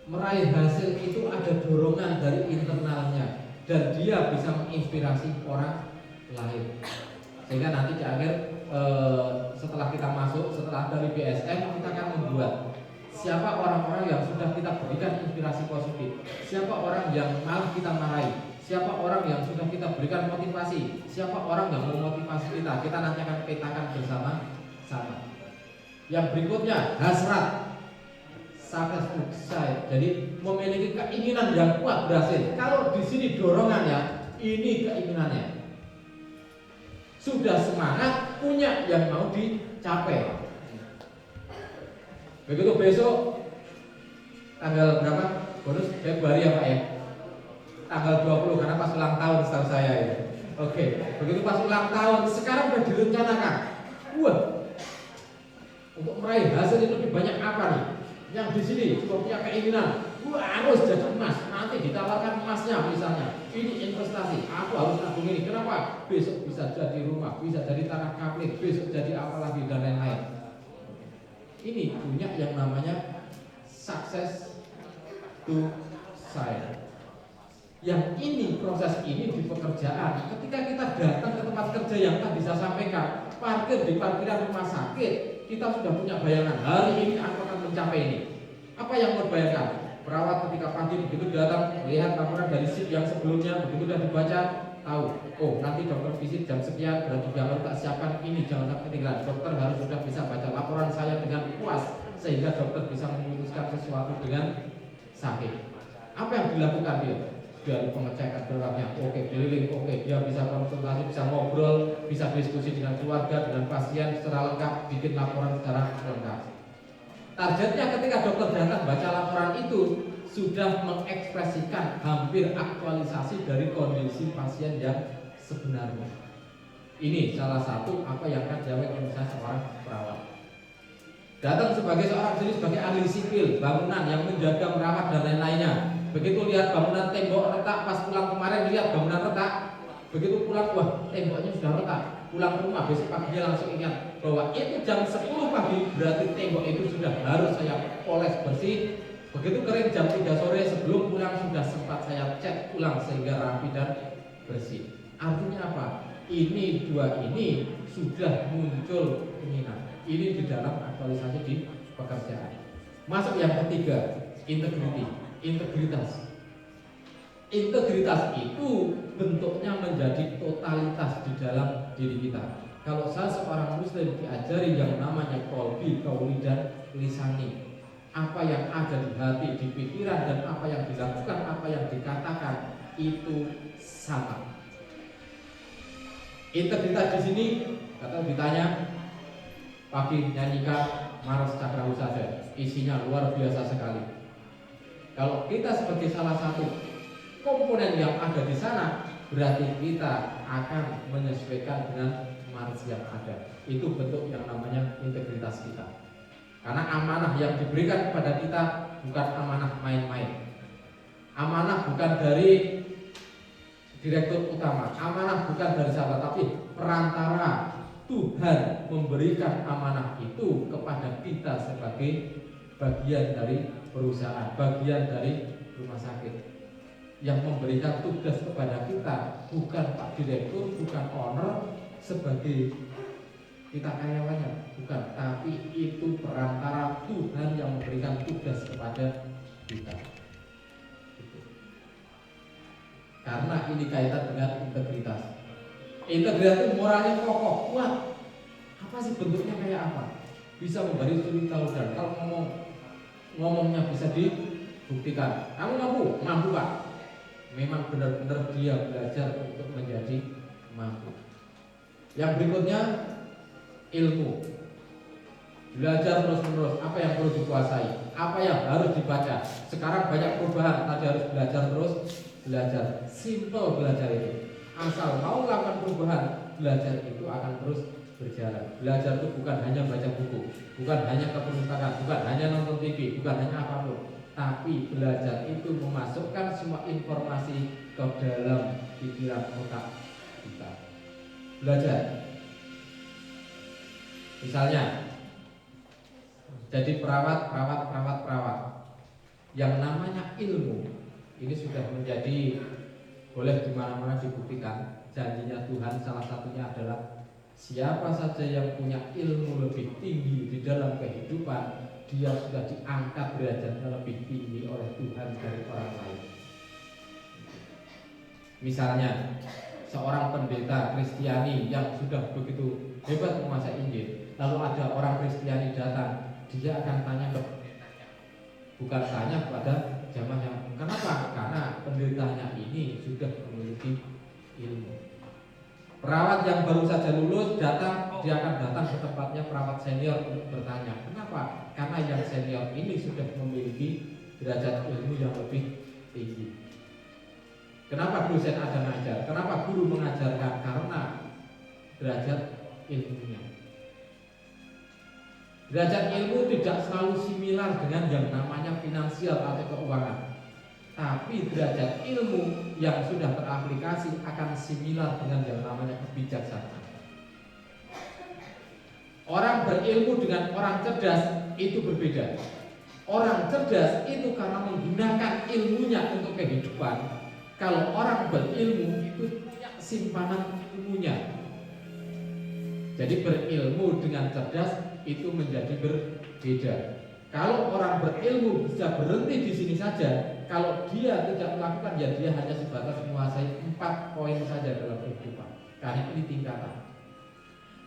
meraih hasil itu ada dorongan dari internalnya dan dia bisa menginspirasi orang lain. Sehingga nanti di akhir setelah kita masuk, setelah dari BSM kita akan membuat siapa orang-orang yang sudah kita berikan inspirasi positif, siapa orang yang malah kita marahi, siapa orang yang sudah kita berikan motivasi, siapa orang yang memotivasi kita nanti akan petakan bersama-sama. Yang berikutnya hasrat, successful desire. Jadi memiliki keinginan yang kuat berhasil. Kalau di sini dorongannya, ini keinginannya. Sudah semangat, punya yang mau dicapai. Begitu besok tanggal berapa? Bonus Februari ya Pak ya? Tanggal 20 karena pas ulang tahun setahu saya ya. Oke, begitu pas ulang tahun sekarang sudah direncanakan. Wah, untuk meraih hasil itu lebih banyak apa nih? Yang di sini sudah punya keinginan, gua harus jadi emas, nanti ditawarkan emasnya misalnya. Ini investasi, aku harus nabung ini. Kenapa? Besok bisa jadi rumah, bisa jadi tanah kapling, besok jadi apa lagi dan lain-lain. Ini punya yang namanya success to side. Yang ini proses ini di pekerjaan. Ketika kita datang ke tempat kerja yang tadi saya sampaikan, parkir di parkiran rumah sakit, kita sudah punya bayangan hari ini aku akan mencapai ini. Apa yang mau bayangkan? Perawat ketika pagi begitu datang melihat laporan dari shift yang sebelumnya, begitu sudah dibaca, tahu. Oh nanti dokter visit jam sekian, berarti jangan tak siapkan ini, jangan sampai ketinggalan. Dokter harus sudah bisa baca laporan saya dengan puas sehingga dokter bisa memutuskan sesuatu dengan sakit. Apa yang dilakukan dia? Dari pengecekan darahnya, oke, keliling, oke, dia bisa konsultasi, bisa ngobrol, bisa diskusi dengan keluarga, dengan pasien secara lengkap, bikin laporan secara lengkap. Targetnya ketika dokter datang baca laporan itu sudah mengekspresikan hampir aktualisasi dari kondisi pasien yang sebenarnya. Ini salah satu apa yang akan dilakukan misalnya seorang perawat. Datang sebagai seorang sendiri sebagai ahli sipil bangunan yang menjaga, merawat dan lain-lainnya. Begitu lihat bangunan tembok retak, pas pulang kemarin lihat bangunan retak, begitu pulang wah temboknya sudah retak. Pulang ke rumah besok paginya langsung ingat bahwa itu jam 10 pagi berarti tembok itu sudah harus saya poles bersih. Begitu kering jam 3 sore sebelum pulang sudah sempat saya cat ulang sehingga rapi dan bersih. Artinya apa? Ini dua ini sudah muncul keinginan. Ini di dalam aktualisasi di pekerjaan. Masuk yang ketiga, integritas. Integritas itu bentuknya menjadi totalitas di dalam diri kita. Kalau saya seorang muslim diajari yang namanya qalbi, qauli dan lisani. Apa yang ada di hati, di pikiran dan apa yang dilakukan, apa yang dikatakan itu sama. Integritas di sini kata ditanya pagi nyanyikan Mars Cakrahu saja, isinya luar biasa sekali. Kalau kita sebagai salah satu komponen yang ada di sana, berarti kita akan menyesuaikan dengan Mars yang ada. Itu bentuk yang namanya integritas kita. Karena amanah yang diberikan kepada kita bukan amanah main-main. Amanah bukan dari direktur utama, amanah bukan dari siapa, tapi perantara. Tuhan memberikan amanah itu kepada kita sebagai bagian dari perusahaan, bagian dari rumah sakit. Yang memberikan tugas kepada kita bukan Pak Direktur, bukan owner sebagai kita karyawannya, bukan, tapi itu perantara Tuhan yang memberikan tugas kepada kita. Karena ini kaitan dengan integritas. Integritas itu moralnya kokoh, kuat. Apa sih bentuknya kayak apa? Bisa memberi suri teladan. Kalau ngomongnya bisa dibuktikan. Kamu mampu Pak. Memang benar-benar dia belajar untuk menjadi mampu. Yang berikutnya ilmu. Belajar terus-menerus. Apa yang perlu dikuasai? Apa yang harus dibaca? Sekarang banyak perubahan. Tadi harus belajar terus. Belajar. Simple belajar itu. Asal mau melakukan perubahan, belajar itu akan terus berjalan. Belajar itu bukan hanya baca buku, bukan hanya ke perpustakaan, bukan hanya nonton TV, bukan hanya apapun. Tapi belajar itu memasukkan semua informasi ke dalam pikiran otak kita. Belajar. Misalnya, jadi perawat. Yang namanya ilmu ini sudah menjadi boleh di mana-mana dibuktikan. Janjinya Tuhan salah satunya adalah siapa saja yang punya ilmu lebih tinggi di dalam kehidupan, dia sudah diangkat derajatnya lebih tinggi oleh Tuhan dari orang lain. Misalnya seorang pendeta Kristiani yang sudah begitu hebat menguasai Injil, lalu ada orang Kristiani datang, dia akan tanya ke pendetanya, bukan tanya kepada jamaahnya. Kenapa? Karena pendetanya ini sudah memiliki ilmu. Perawat yang baru saja lulus datang, dia akan datang ke tempatnya perawat senior untuk bertanya. Kenapa? Karena yang senior ini sudah memiliki derajat ilmu yang lebih tinggi. Kenapa dosen ada mengajar? Kenapa guru mengajarkan? Karena derajat ilmunya. Derajat ilmu tidak selalu similar dengan yang namanya finansial atau keuangan. Tapi derajat ilmu yang sudah teraplikasi akan similar dengan yang namanya kebijaksanaan. Orang berilmu dengan orang cerdas itu berbeda. Orang cerdas itu karena menggunakan ilmunya untuk kehidupan. Kalau orang berilmu itu punya simpanan ilmunya. Jadi berilmu dengan cerdas itu menjadi berbeda. Kalau orang berilmu bisa berhenti di sini saja, kalau dia tidak melakukan, ya dia hanya sebatas menguasai 4 poin saja dalam kehidupan. Karena ini tingkatan.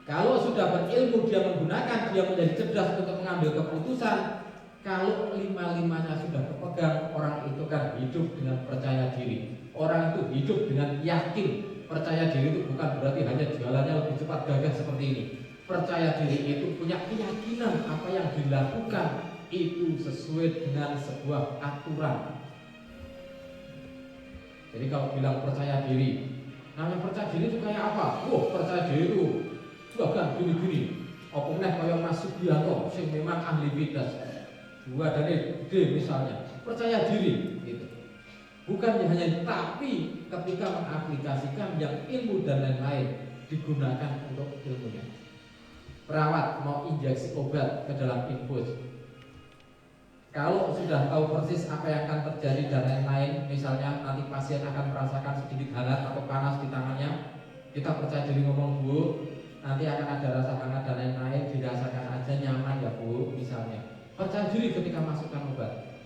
Kalau sudah berilmu, dia menggunakan, dia menjadi cerdas untuk mengambil keputusan. Kalau 5-5-nya sudah kepegang, orang itu kan hidup dengan percaya diri. Orang itu hidup dengan yakin. Percaya diri itu bukan berarti hanya jalannya lebih cepat gagah seperti ini. Percaya diri itu punya keyakinan apa yang dilakukan itu sesuai dengan sebuah aturan. Jadi kalau bilang percaya diri, namanya percaya diri itu kayak apa? Wah, percaya diri itu bahkan gini-gini. Apa meneh kaya Mas Sugiyanto sing memang ahli fitness. Dua dari D misalnya, percaya diri gitu. Bukan hanya tapi ketika mengaplikasikan yang ilmu dan lain-lain digunakan untuk ilmunya. Perawat mau injeksi obat ke dalam infus. Kalau sudah tahu persis apa yang akan terjadi dan lain-lain, misalnya nanti pasien akan merasakan sedikit hangat atau panas di tangannya, kita percaya diri ngomong, Bu, nanti akan ada rasa hangat dan lain-lain, dirasakan aja nyaman ya Bu, misalnya. Percaya diri ketika masukkan obat.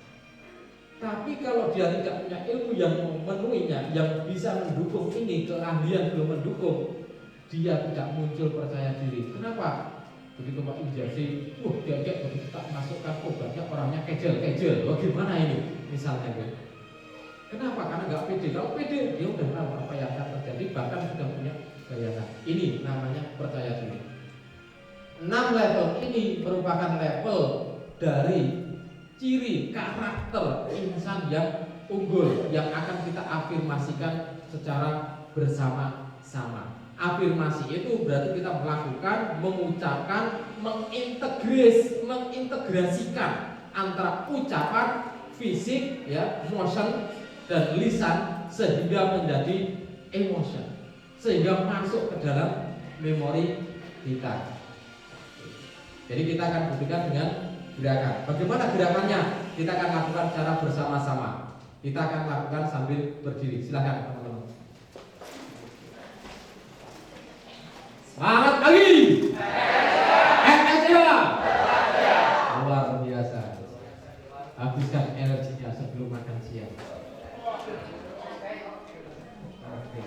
Tapi kalau dia tidak punya ilmu yang memenuhinya, yang bisa mendukung ini, keahlian belum mendukung, dia tidak muncul percaya diri. Kenapa? Begitu mau injeksi, dia begitu tak masukkan obatnya orangnya kejel. Bagaimana ini? Misalnya gitu. Kenapa? Karena nggak pede. Kalau pede, dia udah tahu apa yang akan terjadi, bahkan sudah punya bayangan. Ini namanya percaya diri. 6 level ini merupakan level dari ciri karakter insan yang unggul yang akan kita afirmasikan secara bersama-sama. Afirmasi itu berarti kita melakukan, mengucapkan, mengintegrasikan antara ucapan, fisik, ya, motion dan lisan sehingga menjadi emotion, sehingga masuk ke dalam memori kita. Jadi kita akan buktikan dengan gerakan. Bagaimana gerakannya? Kita akan lakukan secara bersama-sama. Kita akan lakukan sambil berdiri. Silakan teman-teman. Semangat pagi. Luar biasa. Habiskan energinya sebelum makan siang. Oke.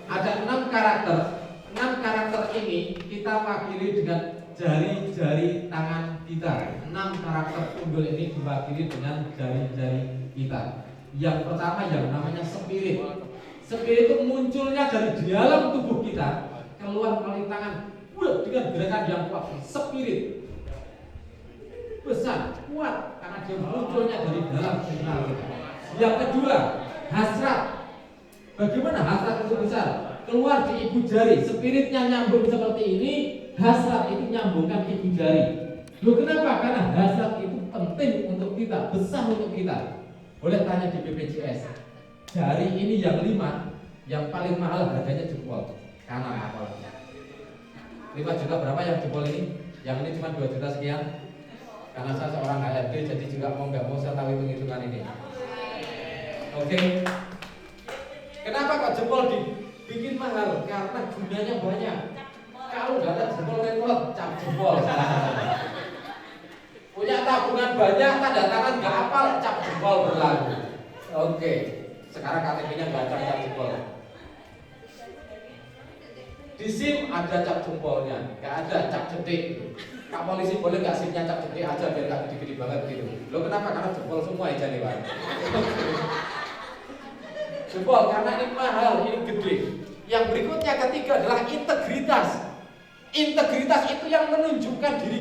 Ada 6 karakter. 6 karakter ini kita wakili dengan jari-jari tangan kita. 6 karakter unggul ini diwakili dengan jari-jari kita. Yang pertama yang namanya spirit. Spirit itu munculnya dari dalam tubuh kita, keluar melalui tangan, dengan gerakan yang kuat. Spirit besar, kuat, karena dia munculnya dari dalam internal kita. Yang kedua, hasrat. Bagaimana hasrat itu besar? Keluar di ibu jari. Spiritnya nyambung seperti ini, hasrat itu nyambungkan ibu jari. Loh, kenapa? Karena hasrat itu penting untuk kita, besar untuk kita. Boleh tanya di BPJS. Jari ini yang 5, yang paling mahal harganya jempol. Karena apa? 5 juta berapa yang jempol ini? Yang ini cuma 2 juta sekian. Karena saya seorang HRD, jadi juga mau nggak mau saya tahu hitung-hitungan ini. Oke. Kenapa kok jempol dibikin mahal? Karena gunanya banyak. Kalau nggak ada jempol remote, cap jempol. Punya tabungan banyak, tanda tangan nggak hafal, cap jempol berlaku. Oke. Sekarang KTP-nya nggak ada cap jempol. Di SIM ada cap jempolnya, nggak ada cap cetik. Kak polisi boleh nggak SIM-nya cap cetik aja biar nggak gede-gede banget gitu. Lo kenapa? Karena jempol semua aja nih Pak. Jempol karena ini mahal, ini gede. Yang berikutnya ketiga adalah integritas. Integritas itu yang menunjukkan diri